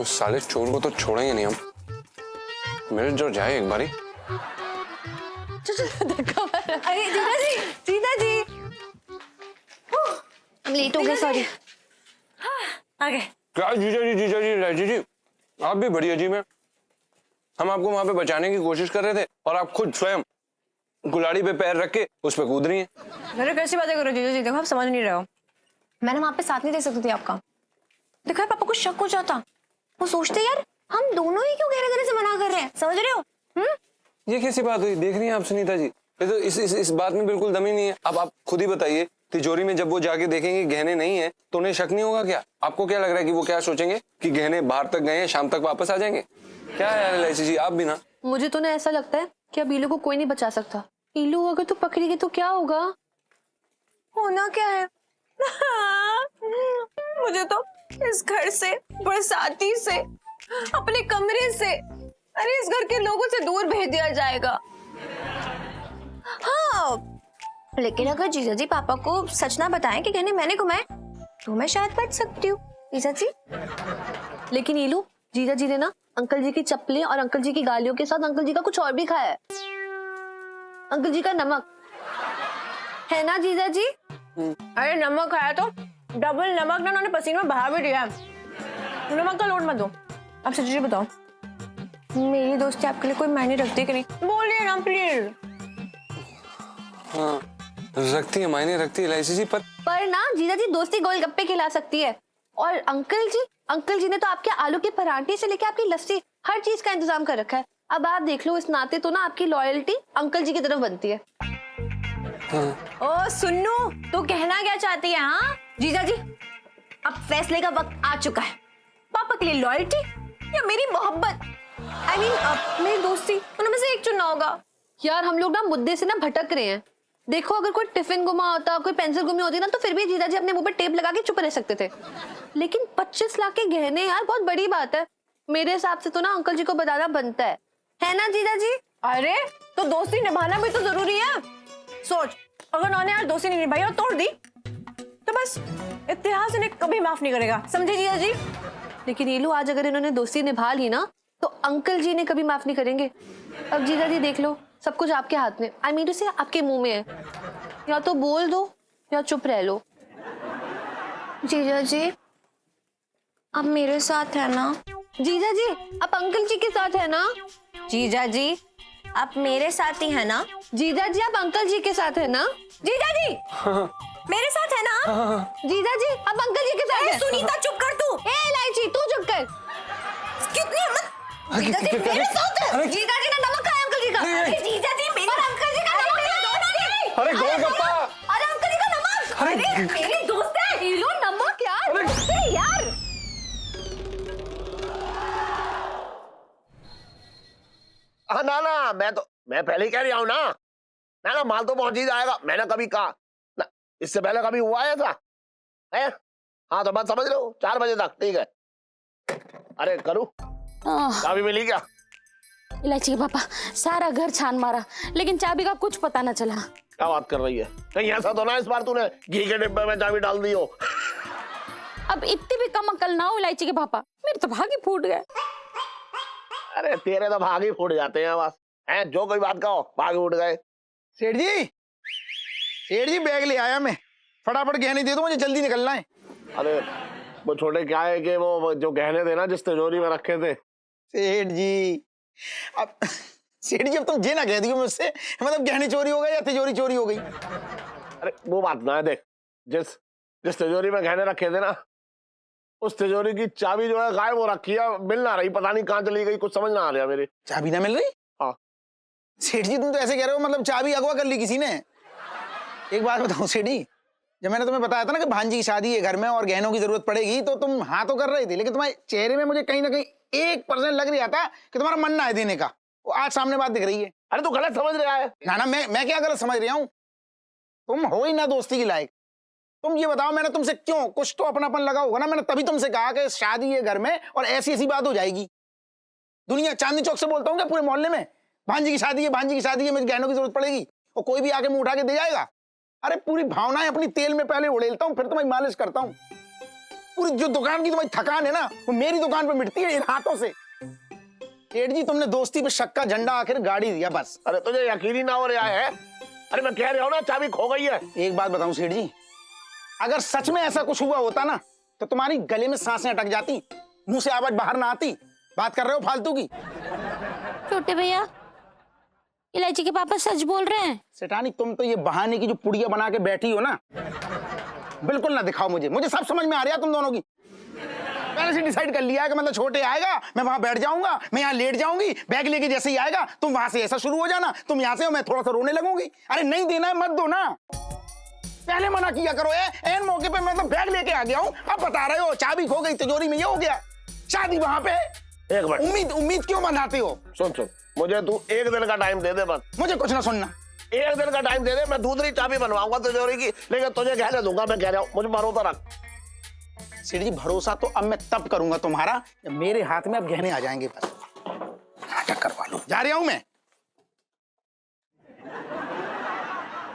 उस साले चोर को तो छोड़ेंगे नहीं हम। मिल जो जाए एक बारी। अरे जीजा जी, जीजा जी, हम लेट हो गए, सॉरी। आ गए। क्या जीजा जी, जीजा जी, लाइची जी, आप भी बड़ी अजीब हैं। हम आपको वहां पे बचाने की कोशिश कर रहे थे और आप खुद स्वयं कुल्हाड़ी पे पैर रख के उस पे कूद रही हैं। अरे कैसी बातें करो जीजा जी, देखो आप समझ नहीं रहे हो। मैंने वहां पे साथ नहीं दे सकती थी आपका। देखो यार, पापा को शक हो जाता। वो सोचते यार हम दोनों ही क्यों गहरे गहरे से मना कर रहे हैं, समझ रहे हो? ये कैसी बात हुई? देख रही हैं आप सुनीता जी, ये तो इस बात में बिल्कुल दम ही नहीं है। अब आप खुद ही बताइए, तिजोरी में जब वो जाके देखेंगे गहने नहीं है तो उन्हें शक नहीं होगा क्या? आपको क्या लग रहा है कि वो क्या सोचेंगे कि गहने बाहर तक गए हैं, शाम तक वापस आ जाएंगे? क्या है यार लाइची जी, आप भी ना। मुझे तो ना ऐसा लगता है कि अब ईलू को कोई नहीं बचा सकता। ईलू अगर तो पकड़ेगी तो क्या होगा? होना क्या है? मुझे तो इस घर से, बरसाती से, अपने कमरे से, अरे इस घर के लोगों से दूर भेज दिया जाएगा। हाँ, लेकिन अगर जीजा जी पापा को सच ना बताएं कि गहने मैंने घुमाए तो मैं शायद बच सकती हूँ। जीजा जी, लेकिन ईलू, जीजा जी ने ना अंकल जी की चप्पलें और अंकल जी की गालियों के साथ अंकल जी का कुछ और भी खाया है। अंकल जी का नमक है ना जीजा जी? अरे नमक खाया तो डबल नमक ना उन्होंने पसीने में बहा भी दिया। नमक का लोड मत दो। अब सच्ची बताओ, मेरी दोस्ती आपके लिए कोई मायने रखती है कि नहीं? बोलिए ना प्लीज। हाँ, रखती है, मायने रखती है लाइची जी, पर ना जीजा जी दोस्ती गोलगप्पे खिला सकती है। और अंकल जी ने तो आपके आलू के पराठे से लेके आपकी लस्सी हर चीज का इंतजाम कर रखा है। अब आप देख लो, इस नाते तो ना आपकी लॉयल्टी अंकल जी की तरफ बनती है। हाँ। ओ सुन्नू, तू कहना क्या चाहती है? हाँ जीजा जी, अब फैसले का वक्त आ चुका है। पापा के लिए लॉयल्टी या मेरी मोहब्बत, I mean, मेरी दोस्ती, उनमें से एक चुनना होगा। यार हम लोग ना मुद्दे से ना भटक रहे हैं। देखो, अगर कोई टिफिन गुमा होता, कोई पेंसिल गुमी होती ना, तो फिर भी जीजा जी अपने मुंह पे टेप लगा के चुप रह सकते थे। लेकिन 25 लाख के गहने यार बहुत बड़ी बात है। मेरे हिसाब से तो ना अंकल जी को बताना बनता है ना जीजा जी? अरे तो दोस्ती निभाना भी तो जरूरी है। सोच, अगर उन्होंने यार दोस्ती नहीं निभाई और तोड़ दी तो बस इतिहास इन्हें कभी माफ नहीं करेगा, समझे जीजा जी? लेकिन नीलू, आज अगर इन्होंने दोस्ती निभा ली ना तो अंकल जी ने कभी माफ नहीं करेंगे। अब जीजा जी देख लो, सब कुछ आपके हाथ में, आई मीन टू से आपके मुंह में है। या तो बोल दो या चुप रह लो। जीजा जी अब मेरे साथ है ना? जीजा जी आप अंकल जी के साथ है ना? जीजा जी आप मेरे साथ ही है ना? जीजा जी आप अंकल जी के साथ है ना? जीजा जी मेरे साथ है ना? जीजा जी आप अंकल जी के साथ है। सुनीता चुप कर तू। ए इलायची तू चुप कर। कितनी हिम्मत! जीजा जी मेरे साथ है। जीजा जी ने नमक खाया अंकल जी का। अरे जीजा जी मेरे अंकल जी का नमक खाया। अरे गोलगप्पा! अरे अंकल जी का नमक! अरे मेरी दोस्त है। ये लो नमक यार। अरे यार ना मैं पहले ही कह रहा हूं ना माल तो पहुंच ही जाएगा। मैंने कभी कहा ना, इससे पहले कभी हुआ है ऐसा है? हाँ तो बात समझ लो, 4 बजे तक ठीक है। अरे करूं, चाबी मिली क्या? इलायची के पापा सारा घर छान मारा लेकिन चाबी का कुछ पता न चला। क्या बात कर रही है? कहीं ऐसा तो ना इस बार तूने घी के डिब्बे में चाबी डाल दी हो? अब इतनी भी कम अकल ना हो इलायची के पापा, मेरे तो भाग ही फूट गए। अरे तेरे तो भाग ही फूट जाते हैं बस, है जो कोई बात कहो भाग उठ गए। सेठ जी बैग ले आया मैं, फटाफट गहने दे दो, मुझे जल्दी निकलना है। अरे वो छोटे क्या है कि वो जो गहने थे ना जिस तिजोरी में रखे थे। सेठ जी अब तुम ये ना कह दियो मुझसे, मतलब गहने चोरी हो गए या तिजोरी चोरी हो गई? अरे वो बात ना है, देख जिस तिजोरी में गहने रखे थे ना, उस तिजोरी की चाबी जो है गायब हो रखी है, मिल ना रही, पता नहीं कहाँ चली गई, कुछ समझ ना आ रहा मेरे। चाबी ना मिल रही? हाँ। सेठ जी तुम तो ऐसे कह रहे हो मतलब चाबी अगवा कर ली किसी ने। एक बात बताओ सेठ जी, जब मैंने तुम्हें बताया था ना कि भांजी की शादी है घर में और गहनों की जरूरत पड़ेगी, तो तुम हाँ तो कर रही थी, लेकिन तुम्हारे चेहरे में मुझे कहीं ना कहीं 1% लग रहा था कि तुम्हारा मन ना है देने का। वो आज सामने बात दिख रही है। अरे तू गलत समझ रहा है। ना मैं क्या गलत समझ रहा हूँ? तुम हो ही ना दोस्ती की लायक। तुम ये बताओ, मैंने तुमसे क्यों, कुछ तो अपनापन लगा होगा ना, मैंने तभी तुमसे कहा कि शादी है घर में और ऐसी बात हो जाएगी। दुनिया चांदनी चौक से बोलता हूँ क्या पूरे मोहल्ले में, भांजी की शादी है, मुझे गहनों की जरूरत पड़ेगी, और कोई भी आके मुंह उठा के दे जाएगा? अरे पूरी भावनाएं अपनी तेल में पहले उड़ेलता हूँ, फिर तुम्हारी मालिश करता हूँ। पूरी जो दुकान की तुम्हारी थकान है ना वो मेरी दुकान पे मिटती है इन हाथों से। सेठ जी तुमने दोस्ती पे शक का झंडा आखिर गाड़ी दिया बस। अरे तुझे यकीन ही ना हो रहा है? अरे मैं कह रहा हूँ ना, चाबी खो गई है। एक बात बताऊं सेठ जी, अगर सच में ऐसा कुछ हुआ होता ना तो तुम्हारी गले में सांसें अटक जाती, मुंह से आवाज बाहर ना आती। बात कर रहे हो फालतू की? छोटे भैया, इलायची के पापा सच बोल रहे हैं। सेठानी तुम तो ये बहाने की जो पुड़िया बना के बैठी हो ना, बिल्कुल ना दिखाओ मुझे। मुझे सब समझ में आ रहा है तुम दोनों की। पहले से डिसाइड कर लिया है कि मतलब छोटे आएगा मैं वहां बैठ जाऊंगा, मैं यहाँ लेट जाऊंगी, बैग लेके जैसे ही आएगा तुम वहां से ऐसा शुरू हो जाना, तुम यहाँ से हो मैं थोड़ा सा रोने लगूंगी। अरे नहीं देना है मत दो ना, पहले मना किया करो। एन मौके पे मैं तो बैग लेके आ गया हूँ, अब बता रहे हो चाबी खो गई तिजोरी में, ये हो गया। शादी वहां पे एक मिनट, उम्मीद क्यों बंधाते हो? सुन मुझे तू एक दिन का टाइम दे दे बस। मुझे कुछ ना सुनना। एक दिन का टाइम दे दे, मैं दूसरी चाबी बनवाऊंगा तिजोरी की, लेकिन तुझे गहने दूंगा। मैं कह रहा हूँ, मुझे भरोसा रख। सेठ जी भरोसा तो अब मैं तब करूंगा तुम्हारा जब मेरे हाथ में अब गहने आ जाएंगे। बस नाटक करवा लो, जा रहा हूं मैं।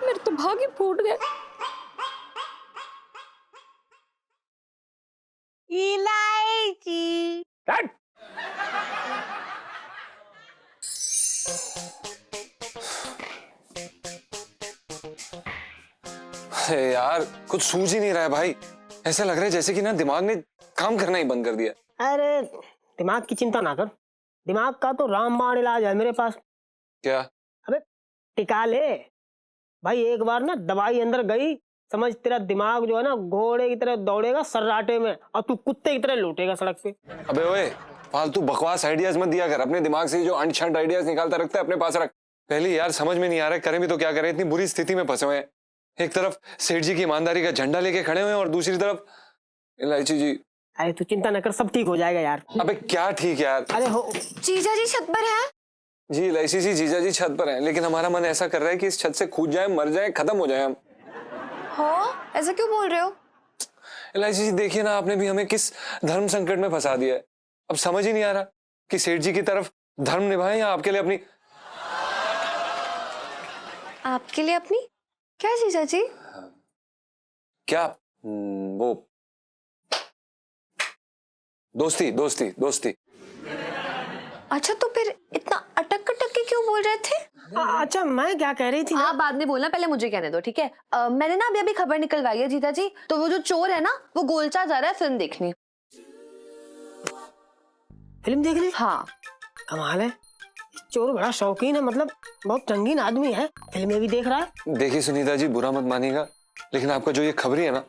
मेरे तो भाग्य फूट गए। इलायची। हट! अरे यार कुछ सूझ ही नहीं रहा है भाई। ऐसा लग रहा है जैसे कि ना दिमाग ने काम करना ही बंद कर दिया। अरे दिमाग की चिंता ना कर, दिमाग का तो रामबाण इलाज है मेरे पास। क्या? अबे टिका ले भाई, एक बार ना दवाई अंदर गई, समझ तेरा दिमाग जो है ना घोड़े की तरह दौड़ेगा सर्राटे में, और तू कुत्ते की तरह लौटेगा सड़क पे। अबे ओए फालतू बकवास आइडियाज मत दिया कर। अपने दिमाग से जो अनछंट आइडियाज निकालता रखता है अपने पास रख। पहले यार समझ में नहीं आ रहा है करें भी तो क्या करें, इतनी बुरी स्थिति में फंसे हुए हैं। एक तरफ सेठ जी की ईमानदारी का झंडा लेके खड़े हुए हैं और दूसरी तरफ इलायची जी। अरे तू चिंता न कर, सब ठीक हो जाएगा यार। अबे क्या ठीक यार? अरे हो जीजा जी छत पर है? जी इलायची जी, जीजा जी छत पर हैं, लेकिन हमारा मन ऐसा कर रहा है कि इस छत से कूद जाए, मर जाए, खत्म हो जाए हम। हाँ ऐसा क्यों बोल रहे हो? इलायची जी देखिए ना, आपने भी हमें किस धर्म संकट में फंसा दिया है। अब समझ ही नहीं आ रहा कि सेठ जी की तरफ धर्म निभाएं या आपके लिए अपनी। आपके लिए अपनी क्या जीजा जी? क्या? वो दोस्ती दोस्ती दोस्ती। अच्छा तो फिर इतना अटक अटक के क्यों बोल रहे थे? अच्छा मैं क्या कह रही थी ना? आप बाद में बोलना, पहले मुझे कहने दो ठीक है। मैंने ना अभी खबर निकलवाई है जीजा जी, तो वो जो चोर है ना वो गोलचा जा रहा है फिल्म देखने। फिल्म देख रही? हाँ। कमाल है, चोर बड़ा शौकीन है, मतलब बहुत रंगीन आदमी है, फिल्में भी देख रहा है। देखिए सुनीता जी बुरा मत मानिएगा, लेकिन आपका जो ये खबरी है ना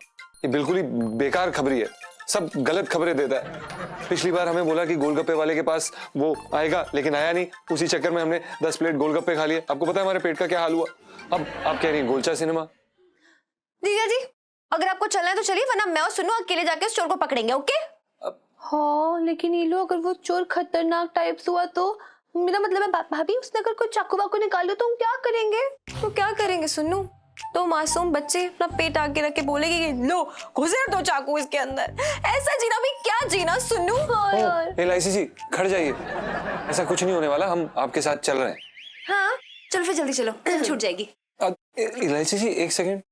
ये बिल्कुल ही बेकार खबरी है, सब गलत खबरें देता है। पिछली बार हमें बोला कि गोलगप्पे वाले के पास वो आएगा, लेकिन आया नहीं। उसी चक्कर में हमने 10 प्लेट गोलगप्पे खा लिए। आपको पता है हमारे पेट का क्या हाल हुआ। अब आप कह रही हैं गोलचा सिनेमा। जीजा जी अगर आपको चलना है तो चलिए, वरना मैं और सुनो अकेले जाके उस चोर को पकड़ेंगे। ओके? हाँ लेकिन ये लो, अगर वो चोर खतरनाक टाइप्स हुआ तो मेरा मतलब है भाभी उसने अगर कोई चाकू वाकू निकाल लिया तो हम क्या करेंगे? तो क्या करेंगे सुन्नू? तो मासूम बच्चे अपना पेट आगे रख के बोलेगी कि लो घुसेड़ दो चाकू इसके अंदर। ऐसा जीना भी क्या जीना सुन्नू। इलायची जी खड़ जाइए, ऐसा कुछ नहीं होने वाला, हम आपके साथ चल रहे हैं। हाँ चलो फिर जल्दी चलो, छूट जाएगी। इलायची जी एक second,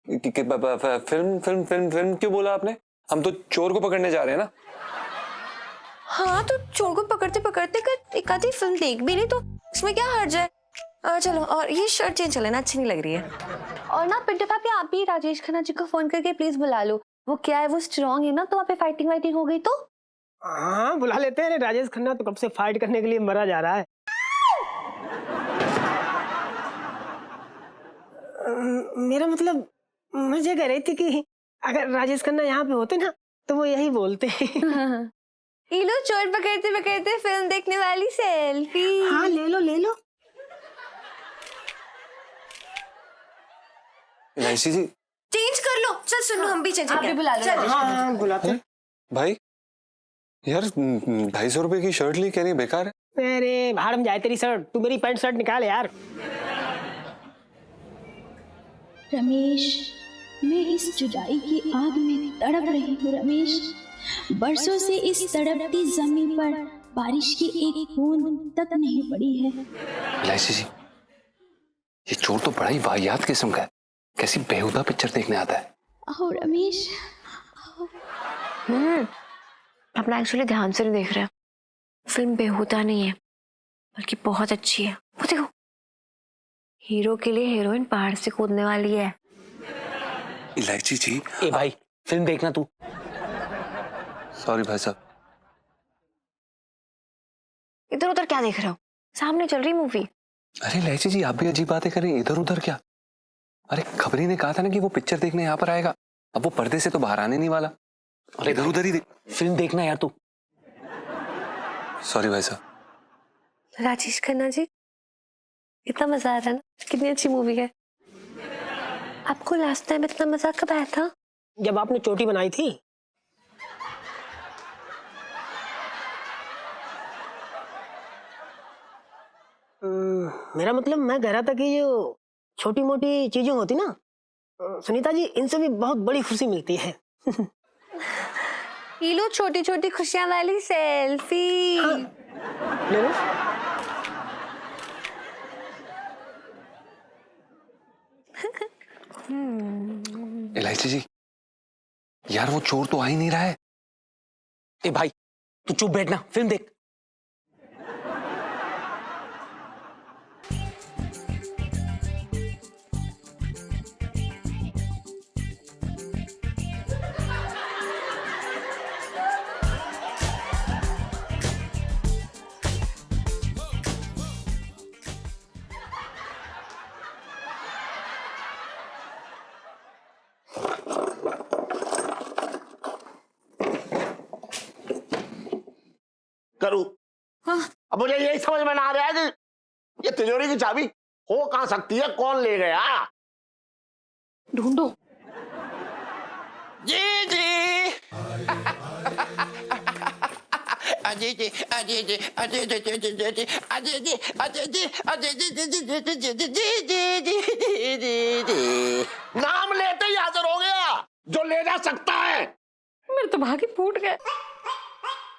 film film film film क्यों बोला आपने? हम तो चोर को पकड़ने जा रहे हैं ना। हाँ तो चोर को पकड़ते पकड़ते कर एक आधी फिल्म देख भी नहीं तो इसमें क्या हर्ज है। चलो, और ये शर्ट चेंज कर लेना, अच्छी नहीं लग रही है। और ना पिंटू पापी आप भी राजेश खन्ना जी को फोन करके प्लीज बुला लो। वो क्या है वो स्ट्रॉन्ग है ना, तो वहाँ पे फाइटिंग वाइटिंग हो गई तो। हाँ बुला लेते हैं। राजेश खन्ना तो कब से फाइट करने के लिए मरा जा रहा है। मेरा मतलब मुझे कह रही थी कि अगर राजेश खन्ना यहाँ पे होते ना तो वो यही बोलते। ये लो चोर पकड़ते पकड़ते फिल्म देखने वाली सेल्फी। हाँ ले लो ले लो। इलायची जी चेंज कर लो। चल सुनो हम भी चेंज आप भी बुला लो। चल। हाँ बुलाते हैं। भाई यार 250 रुपए की शर्ट ली, कह रही बेकार है। अरे भाड़ में जाए तेरी शर्ट, तू मेरी पैंट शर्ट निकाल यार। रमेश, मैं इस जुदाई की आग में तड़प रही हूँ रमेश। बरसों से इस तड़पती जमीन पर बारिश की एक बूंद तक नहीं पड़ी है। इलायची जी ये चोर तो बड़ा ही वाहियात किस्म का है, कैसी बेहुदा पिक्चर देखने आता है। आओ रमेश आओ। अपना एक्चुअली ध्यान से नहीं देख रहे। फिल्म बेहुदा नहीं है बल्कि बहुत अच्छी है। वो देखो, हीरो के लिए हीरोइन पहाड़ से कूदने वाली है। इलायची जी, ए भाई फिल्म देखना तू। सॉरी भाई साहब। इधर उधर क्या देख रहे हो? सामने चल रही मूवी। अरे इलायची जी, आप भी अजीब बातें कर रही हैं। इधर उधर क्या? अरे खबरी ने कहा था ना कि वो पिक्चर देखने यहाँ पर आएगा। अब वो पर्दे से तो बाहर आने नहीं वाला। अरे इधर उधर ही फिल्म देखना यार तू। सॉरी भाई साहब। राजेश खन्ना जी, इतना मजा आ रहा है ना, कितनी अच्छी मूवी है। आपको लास्ट टाइम इतना मजा कब आया था? जब आपने चोटी बनाई थी। मेरा मतलब मैं कह रहा था कि जो छोटी मोटी चीजें होती ना सुनीता जी, इनसे भी बहुत बड़ी खुशी मिलती है। ये लो छोटी छोटी खुशियां वाली सेल्फी। हाँ, ले लो। इलायची जी, यार वो चोर तो आ ही नहीं रहा है। ए भाई तू चुप बैठना, फिल्म देख। करूं? अब मुझे यही समझ में ना आ रहा है कि ये तिजोरी की चाबी हो कहां सकती है, कौन ले गया? ढूंढो। जी जी अजय जी, अजय जी, अजय जी, अजय जी, अजय जी, अजय जी, अजय जी, अजय जी, जी जी जी जी जी जी जी जी। नाम लेते ही हाजिर हो गया, जो ले जा सकता है। मेरे तो भाग ही फूट गए।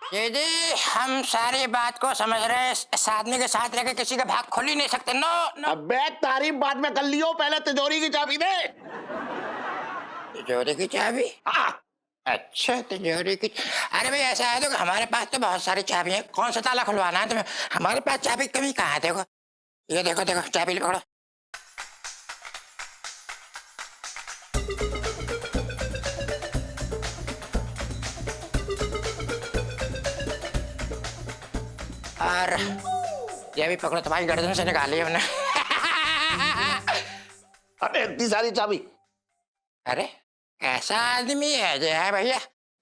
जी जी, हम सारी बात को समझ रहे हैं। इस आदमी के साथ रहकर किसी का भाग खोल ही नहीं सकते। No no. अबे तारीफ बाद में कर लियो, पहले तिजोरी की चाबी दे। तिजोरी की चाबी? हाँ। अच्छा, तिजोरी की। अरे भाई ऐसा है तो हमारे पास तो बहुत सारी चाबी है। कौन सा ताला खुलवाना है तुम्हें? हमारे पास चाबी कमी कहाँ है? देखो ये, देखो देखो चाबी पकड़ो। और ये भी पकड़ो, तुम्हारी गर्दन से निकाली हमने। अबे इतनी सारी चाबी? अरे ऐसा आदमी है जो है भैया,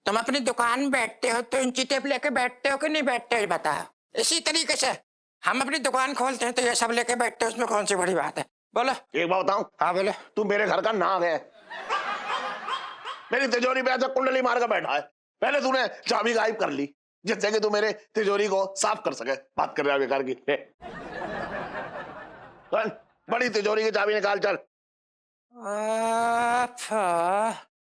तुम अपनी दुकान में बैठते हो तो इंची टेप लेके बैठते हो कि नहीं बैठते हो बताओ। इसी तरीके से हम अपनी दुकान खोलते हैं तो ये सब लेके बैठते हैं, उसमें कौन सी बड़ी बात है? बोलो। एक बात बताऊं? हाँ बोलो। तू मेरे घर का नाग है। मेरी तिजोरी पे ऐसा कुंडली मार कर बैठा है। पहले तूने चाबी गायब कर ली जिससे कि तू मेरे तिजोरी को साफ कर सके। बात कर रहा है बेकार की। चल बड़ी तिजोरी की चाबी निकाल चल।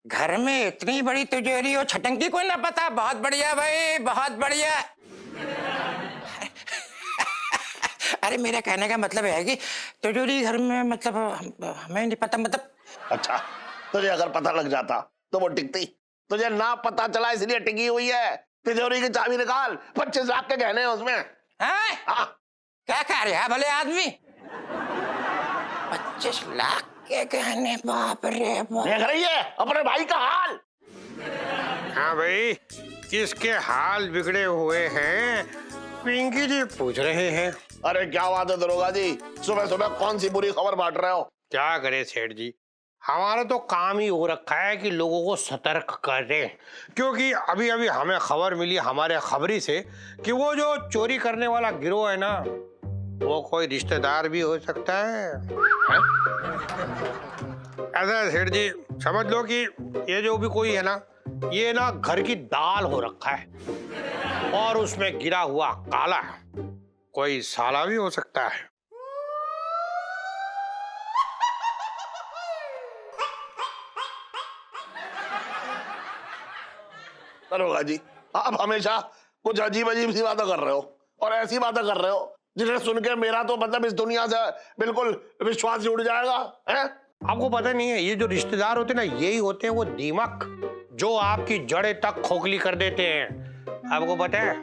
घर में इतनी बड़ी तिजोरी हो, छटंकी को ना पता। बहुत बढ़िया भाई, बहुत बढ़िया। अरे मेरा कहने का मतलब है कि तिजोरी घर में मतलब हमें नहीं पता मतलब। अच्छा, तुझे अगर पता लग जाता तो वो टिकती। तुझे ना पता चला इसलिए टिकी हुई है। तिजोरी की चाबी निकाल, 25 लाख के गहने हैं उसमें। हैं? हाँ। क्या कह रहे हैं भले आदमी? 25 लाख के गहने? बाप रे बाप। देख रही है अपने भाई का हाल? हाँ भाई, किसके हाल बिगड़े हुए हैं पिंकी जी पूछ रहे हैं। अरे क्या बात है दरोगा जी, सुबह सुबह कौन सी बुरी खबर बांट रहे हो? क्या करे सेठ जी, हमारा तो काम ही हो रखा है कि लोगों को सतर्क करें। क्योंकि अभी अभी हमें खबर मिली हमारे खबरी से कि वो जो चोरी करने वाला गिरोह है ना, वो कोई रिश्तेदार भी हो सकता है। ऐसा है सेठ जी, समझ लो कि ये जो भी कोई है ना, ये ना घर की दाल हो रखा है और उसमें गिरा हुआ काला कोई साला भी हो सकता है। दरोगा जी, आप हमेशा कुछ अजीब अजीब सी बातें कर रहे हो और ऐसी बातें कर रहे हो जिन्हें सुन के मेरा तो मतलब इस दुनिया से बिल्कुल विश्वास ही उड़ जाएगा है। आपको पता नहीं है, ये जो रिश्तेदार होते हैं ना, यही होते हैं वो दीमक जो आपकी जड़ें तक खोखली कर देते हैं। आपको पता है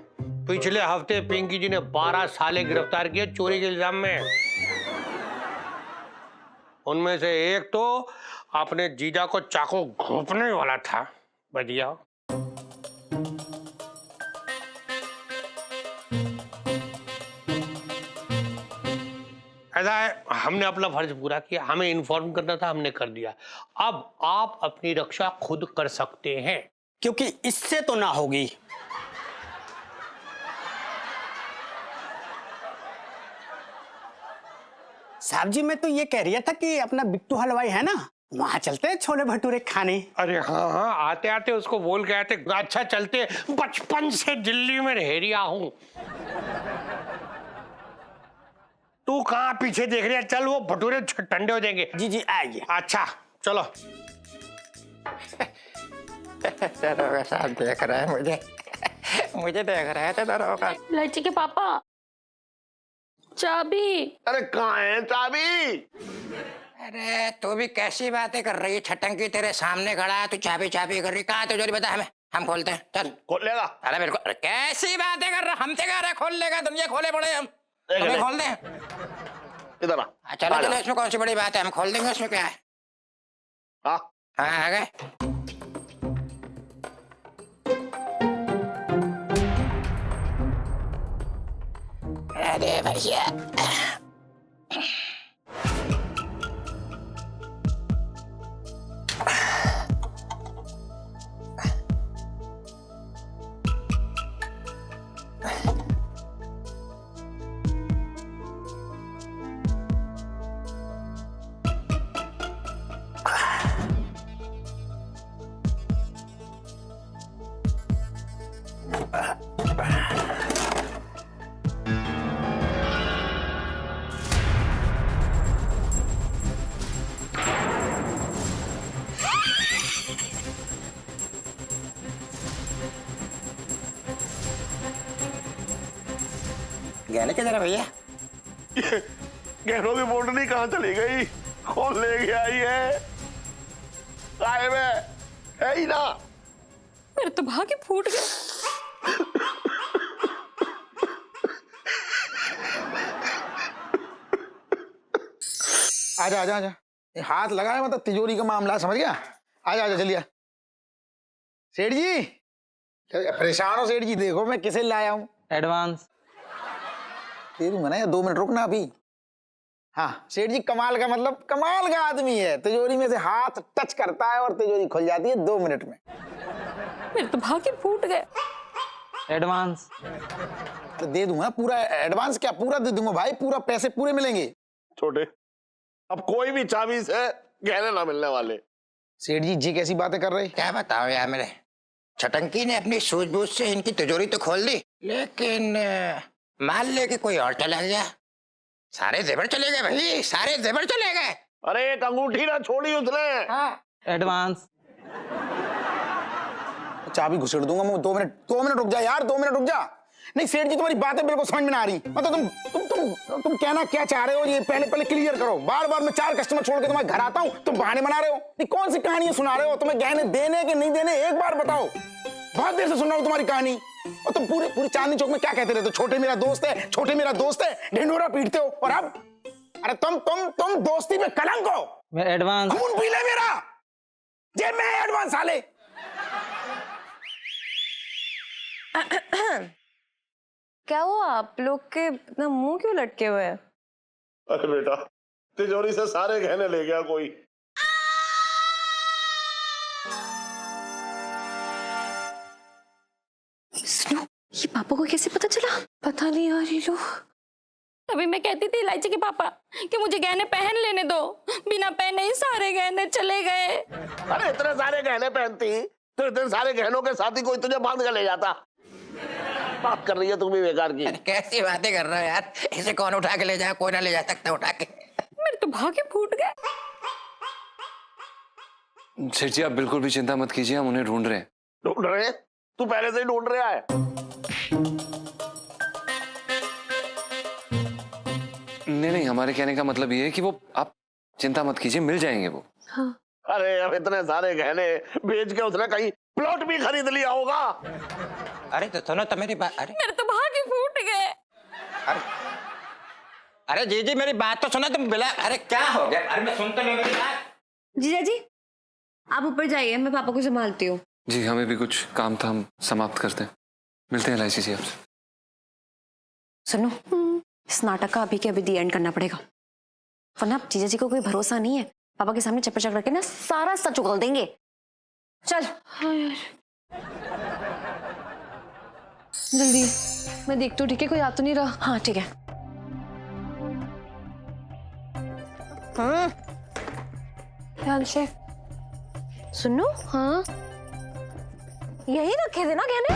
पिछले हफ्ते पिंकी जी ने 12 साले गिरफ्तार किए चोरी के इल्जाम में। उनमें से एक तो अपने जीजा को चाकू घोंपने वाला था। बढ़िया। ऐसा है, हमने अपना फर्ज पूरा किया, हमें इन्फॉर्म करना था, हमने कर दिया। अब आप अपनी रक्षा खुद कर सकते हैं। क्योंकि इससे तो ना होगी। साहब जी मैं तो ये कह रहा था कि अपना बिट्टू हलवाई है ना, वहां चलते हैं छोले भटूरे खाने। अरे हाँ हाँ, आते आते उसको बोल के आते, अच्छा चलते, बचपन से दिल्ली में रह रिया हूं। तू कहाँ पीछे देख रही है? चल, वो भटूरे ठंडे हो जाएंगे। जी जी आइए। अच्छा चलो। दरोगा साहब देख रहा है मुझे, मुझे देख रहा है तो दरोगा। इलायची के पापा, चाबी। अरे कहाँ है चाबी? अरे तू भी कैसी बातें कर रही है? छटंकी तेरे सामने खड़ा है, तू चाबी चाबी कर रही। कहाँ तिजोरी बता हमें, हम खोलते हैं। चल खोल लेगा? अरे मेरे को, अरे कैसी बातें कर रहा? हमसे कह रहे खोल लेगा? दुनिया खोले पड़े हम, हमें खोल दें? इधर आ। चलो चलो, इसमें कौन सी बड़ी बात है, हम खोल देंगे, उसमें क्या है। हाँ हाँ आ गए। अरे भैया, गहने किधर है भैया? गहनों की बोटली कहाँ चली गई? कौन ले गया ये? गायब है ही ना। मेरे तो भाग्य फूट गया। आजा आजा आजा, ये हाथ लगा है मतलब तिजोरी का मामला, समझ गया? आजा आजा चलिए। सेठ जी परेशान हो सेठ जी? देखो मैं किसे लाया हूँ। एडवांस दे दूंगा ना, या 2 मिनट रुकना अभी। हाँ सेठ जी कमाल का, मतलब कमाल का आदमी है। तिजोरी में से हाथ टच करता है और तिजोरी खुल जाती है 2 मिनट में। मेरे तो भाग्य फूट गए। एडवांस अरे दे दूंगा पूरा। एडवांस क्या, पूरा दे दूंगा भाई, पूरा पैसे पूरे मिलेंगे। छोटे, अब कोई भी चाबी से गहने ना मिलने वाले। सेठ जी कैसी बातें कर रहे? क्या बताओ यार, मेरे छटंकी ने अपनी सूझबूझ से इनकी तिजोरी तो खोल दी, लेकिन मान लेके कोई और चला गया। सारे जेवर चले गए भाई, सारे जेवर चले गए। अरे एक अंगूठी ना छोड़ी उसने। हाँ। एडवांस चाबी घुसेड़ दूंगा मैं। 2 मिनट रुक जा यार, 2 मिनट रुक जा। नहीं सेठ जी तुम्हारी बातें बिल्कुल समझ में ना आ रही। मतलब तुम कहना क्या चाह रहे हो ये पहले क्लियर करो। बार बार मैं 4 कस्टमर छोड़ के तुम्हारे घर आता हूँ, तुम बहाने बना रहे हो। नहीं कौन सी कहानियां सुना रहे हो? तुम्हें गहने देने कि नहीं देने एक बार बताओ। बहुत देर से सुन रहा हूँ तुम्हारी कहानी। और तुम पूरे चांदनी चौक में क्या कहते रहते हो? छोटे मेरा दोस्त है, छोटे मेरा दोस्त है, ढिंढोरा पीटते हो। और अब अरे तुम दोस्ती में कलंक हो। मैं एडवांस खून पी ले मेरा, जेब में है एडवांस साले। क्या हुआ आप लोग के इतना मुंह क्यों लटके हुए हैं? अरे बेटा, तिजोरी से सारे गहने ले गया कोई। ये पापा को कैसे पता चला? पता नहीं यार ये लोग। तभी मैं कहती थी इलायची के पापा कि मुझे गहने पहन लेने दो। बिना पहने ही सारे गहने चले गए। अरे इतने सारे गहने पहनती तो इतने सारे गहनों के साथ ही कोई तुझे बांध कर ले जाता। बात कर रही है तू भी बेकार की। कैसी बातें कर रहे हो यार? इसे कौन उठा के ले जाए? कोई ना ले जा सकता उठा के। मेरे तो भाग्य फूट गए। सेठ जी आप बिल्कुल भी चिंता मत कीजिए, हम उन्हें ढूंढ रहे हैं। ढूंढ रहे? तू पहले से ही ढूंढ रहा है। नहीं हमारे कहने का मतलब ये है कि वो, आप चिंता मत कीजिए, मिल जाएंगे वो। हाँ अरे अब इतने सारे गहने बेच के उसने कहीं प्लॉट भी खरीद लिया होगा। अरे तो सुनो तो मेरी बात। अरे मेरे तो भाग्य फूट गए। अरे अरे जीजी मेरी बात तो सुनो तुम बिला। अरे क्या हो गया? अरे मैं सुनता नहीं मेरी बात। जीजा जी आप ऊपर जाइए, मैं पापा को संभालती हूँ। जी हमें भी कुछ काम था, हम समाप्त करते हैं। मिलते हैं LIC से आपसे। सुनो, इस नाटक का अभी के अभी दी एंड करना पड़ेगा, वरना जीजा जी को कोई भरोसा नहीं है। पापा के सामने चप्पा रख के ना सारा सच उगल देंगे। चल। जल्दी मैं देखती हूँ, ठीक है? कोई आ तो नहीं रहा। हाँ ठीक है। ध्यान से। सुनो, हाँ यही रखे थे ना गहने?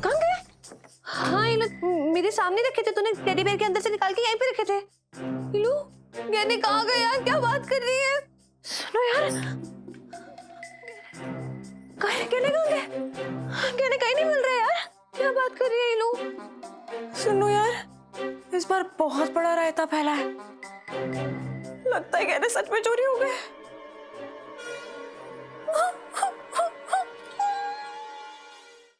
कहाँ गए? हाँ, ये लोग मेरे सामने रखे थे, तूने टेडी बेयर के अंदर से निकाल के यहीं पे रखे थे। लो गहने कहाँ गए यार? क्या बात कर रही है? सुनो यार, गहने कहाँ गए? गहने कहीं नहीं मिल रहे यार। क्या बात कर रही है ये लोग? सुनो यार, इस बार बहुत बड़ा रायता फैला है। लगता है गहने सच में चोरी हो गए।